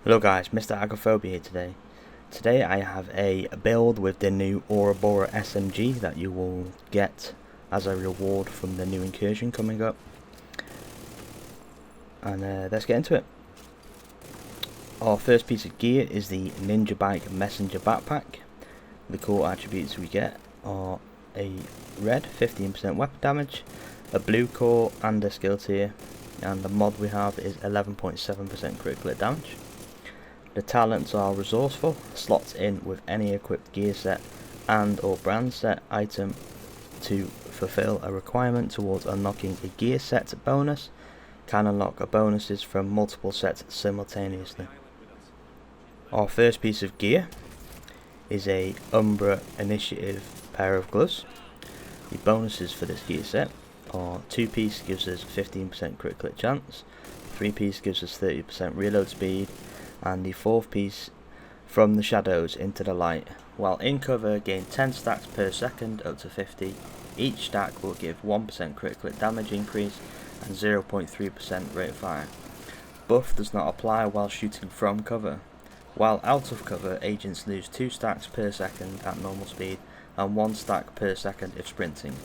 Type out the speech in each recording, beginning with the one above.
Hello guys, Mr. Agophobia here today. Today I have a build with the new OUROBOROS SMG that you will get as a reward from the new incursion coming up. And let's get into it. Our first piece of gear is the Ninja Bike Messenger Backpack. The core attributes we get are a red 15% weapon damage, a blue core and a skill tier, and the mod we have is 11.7% critical hit damage. The talents are resourceful, slots in with any equipped gear set and or brand set item to fulfill a requirement towards unlocking a gear set bonus, can unlock bonuses from multiple sets simultaneously. Our first piece of gear is a Umbra Initiative pair of gloves. The bonuses for this gear set are 2-piece gives us 15% critical hit chance, 3-piece gives us 30% reload speed, and the 4th piece from the shadows into the light. While in cover, gain 10 stacks per second up to 50. Each stack will give 1% critical hit damage increase and 0.3% rate of fire. Buff does not apply while shooting from cover. While out of cover, agents lose 2 stacks per second at normal speed and 1 stack per second if sprinting.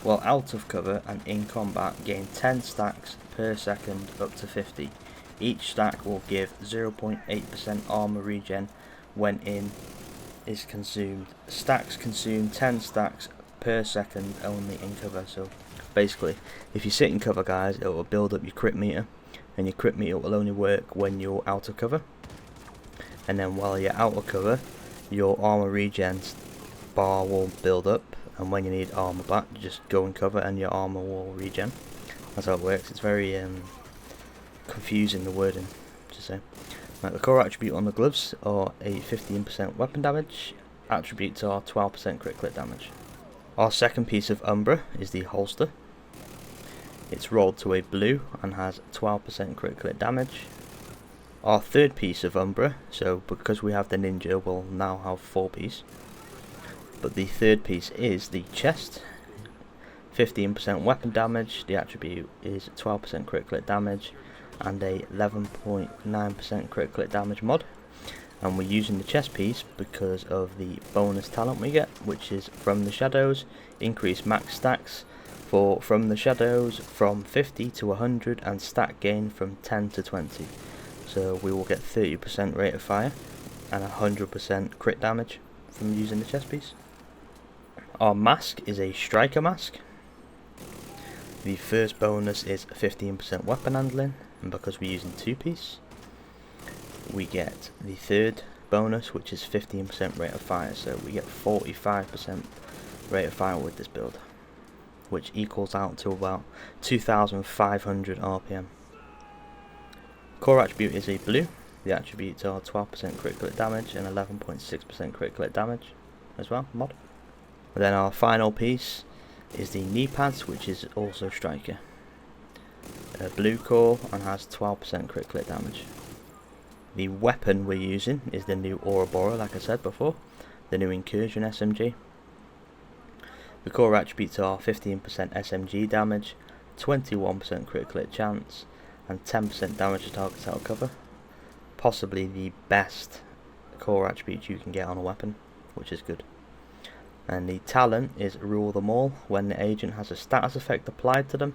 While out of cover and in combat, gain 10 stacks per second up to 50. Each stack will give 0.8% armor regen when in is consumed. Stacks consume 10 stacks per second only in cover. So basically, if you sit in cover, guys, it will build up your crit meter, and your crit meter will only work when you're out of cover. And then while you're out of cover, your armor regen bar will build up, and when you need armor back, you just go in cover and your armor will regen. That's how it works. It's very confusing, the wording, to say. Right, the core attribute on the gloves are a 15% weapon damage. Attributes are 12% critical hit damage. Our second piece of Umbra is the holster. It's rolled to a blue and has 12% critical hit damage. Our third piece of Umbra, so because we have the ninja, we'll now have 4-piece. But the third piece is the chest. 15% weapon damage. The attribute is 12% critical hit damage and a 11.9% critical hit damage mod. And we're using the chest piece because of the bonus talent we get, which is from the shadows. Increase max stacks for from the shadows from 50 to 100 and stack gain from 10 to 20. So we will get 30% rate of fire and 100% crit damage from using the chest piece. Our mask is a striker mask. The first bonus is 15% weapon handling, and because we're using 2-piece, we get the third bonus, which is 15% rate of fire. So we get 45% rate of fire with this build, which equals out to about 2,500 RPM. Core attribute is a blue. The attributes are 12% critical hit damage and 11.6% critical hit damage as well, mod. And then our final piece is the knee pads, which is also striker. A blue core and has 12% critical hit damage. The weapon we're using is the new OUROBOROS, like I said before, the new incursion SMG. The core attributes are 15% SMG damage, 21% critical hit chance, and 10% damage to targets out of cover. Possibly the best core attribute you can get on a weapon, which is good. And the talent is rule them all. When the agent has a status effect applied to them,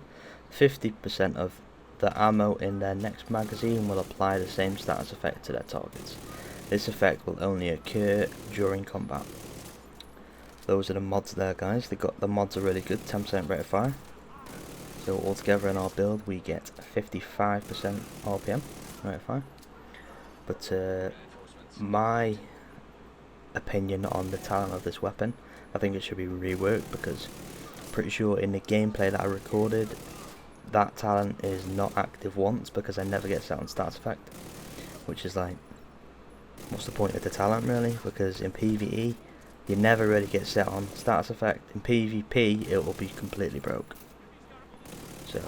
50% of the ammo in their next magazine will apply the same status effect to their targets. This effect will only occur during combat. Those are the mods there, guys. The mods are really good. 10% rate of fire. So altogether in our build we get 55% RPM rate of fire. But my opinion on the talent of this weapon, I think it should be reworked, because I'm pretty sure in the gameplay that I recorded, that talent is not active once because I never get set on status effect, which is like, what's the point of the talent really? Because in PvE you never really get set on status effect. In PvP it will be completely broke. So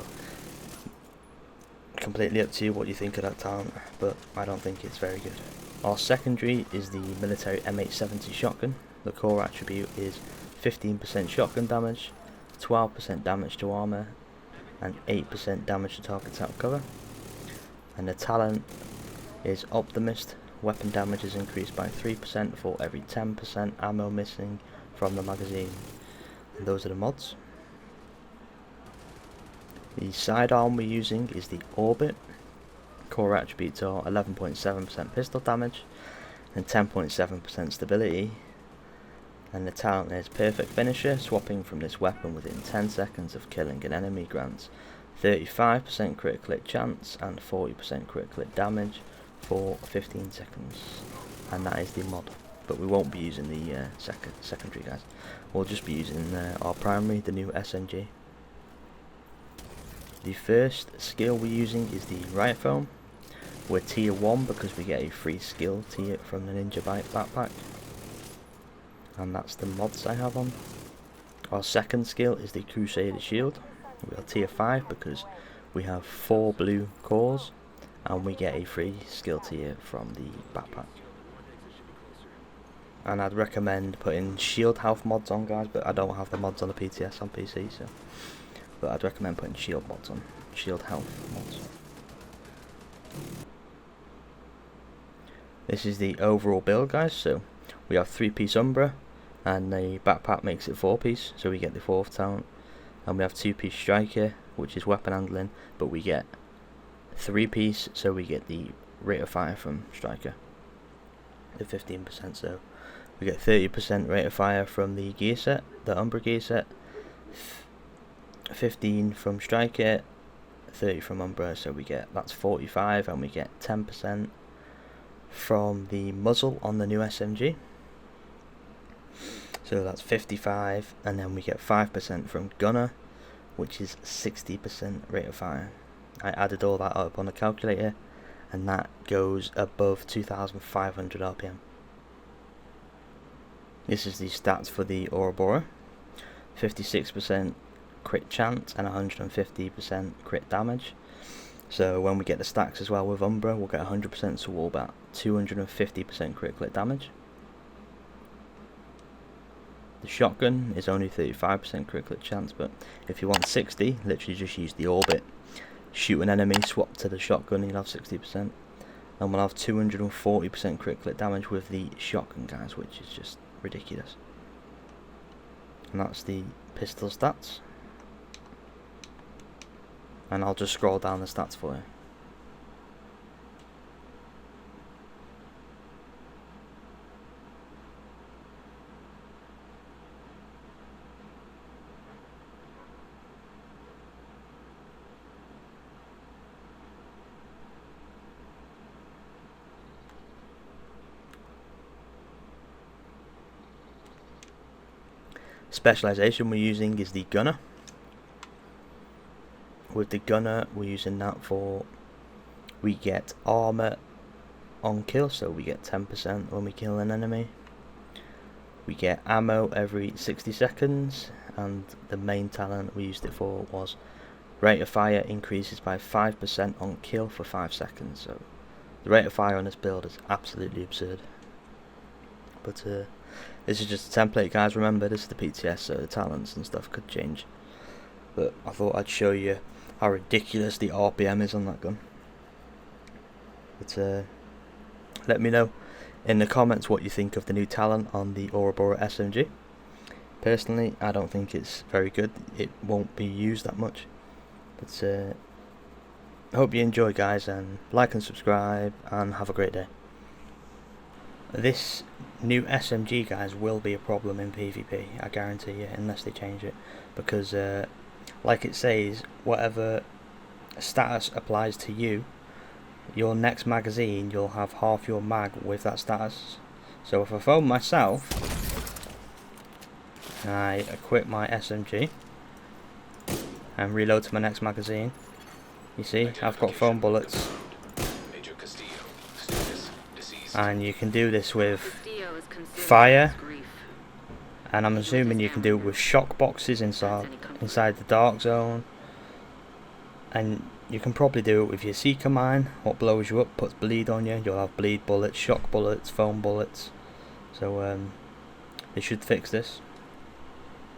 completely up to you what you think of that talent, but I don't think it's very good. Our secondary is the military M870 shotgun. The core attribute is 15% shotgun damage, 12% damage to armor, and 8% damage to targets out of cover. And the talent is Optimist. Weapon damage is increased by 3% for every 10% ammo missing from the magazine. And those are the mods. The sidearm we're using is the Orbit. Core attributes are 11.7% pistol damage and 10.7% stability. And the talent is Perfect Finisher. Swapping from this weapon within 10 seconds of killing an enemy grants 35% critical hit chance and 40% critical hit damage for 15 seconds. And that is the mod. But we won't be using the secondary, guys. We'll just be using our primary, the new SMG. The first skill we're using is the Riot Foam. We're tier 1 because we get a free skill tier from the Ninja Bike backpack. And that's the mods I have on. Our second skill is the Crusader Shield. We are tier 5 because we have 4 blue cores and we get a free skill tier from the backpack. And I'd recommend putting shield health mods on, guys, but I don't have the mods on the PTS on PC, so. But I'd recommend putting shield mods on, shield health mods. This is the overall build, guys. So we have 3-piece Umbra, and the backpack makes it 4-piece, so we get the 4th talent. And we have 2-piece Striker, which is weapon handling, but we get 3-piece, so we get the rate of fire from Striker, the 15%. So we get 30% rate of fire from the gear set, the Umbra gear set, 15 from Striker, 30 from Umbra, so we get, that's 45, and we get 10% from the muzzle on the new SMG. So that's 55, and then we get 5% from Gunner, which is 60% rate of fire. I added all that up on the calculator, and that goes above 2,500 RPM. This is the stats for the Ouroboros. 56% crit chance and 150% crit damage. So when we get the stacks as well with Umbra, we'll get 100%, so we'll about 250% critical hit damage. The shotgun is only 35% critical hit chance, but if you want 60, literally just use the Orbit. Shoot an enemy, swap to the shotgun, you'll have 60%. And we'll have 240% critical hit damage with the shotgun, guys, which is just ridiculous. And that's the pistol stats. And I'll just scroll down the stats for you. Specialization we're using is the Gunner. With the Gunner, we're using that for, we get armor on kill, so we get 10% when we kill an enemy. We get ammo every 60 seconds, and the main talent we used it for was rate of fire increases by 5% on kill for 5 seconds. So the rate of fire on this build is absolutely absurd. But this is just a template, guys. Remember, this is the PTS, so the talents and stuff could change. But I thought I'd show you how ridiculous the RPM is on that gun. But let me know in the comments what you think of the new talent on the Ouroboros SMG. Personally, I don't think it's very good. It won't be used that much. But I hope you enjoy, guys, and like and subscribe, and have a great day. This new SMG, guys, will be a problem in PvP, I guarantee you, unless they change it, because like it says, whatever status applies to you, your next magazine, you'll have half your mag with that status. So if I phone myself and I equip my SMG and reload to my next magazine, you see, I've got foam bullets. And you can do this with fire, and I'm assuming you can do it with shock boxes inside the dark zone, and you can probably do it with your Seeker mine. What blows you up puts bleed on you. You'll have bleed bullets, shock bullets, foam bullets. So they should fix this.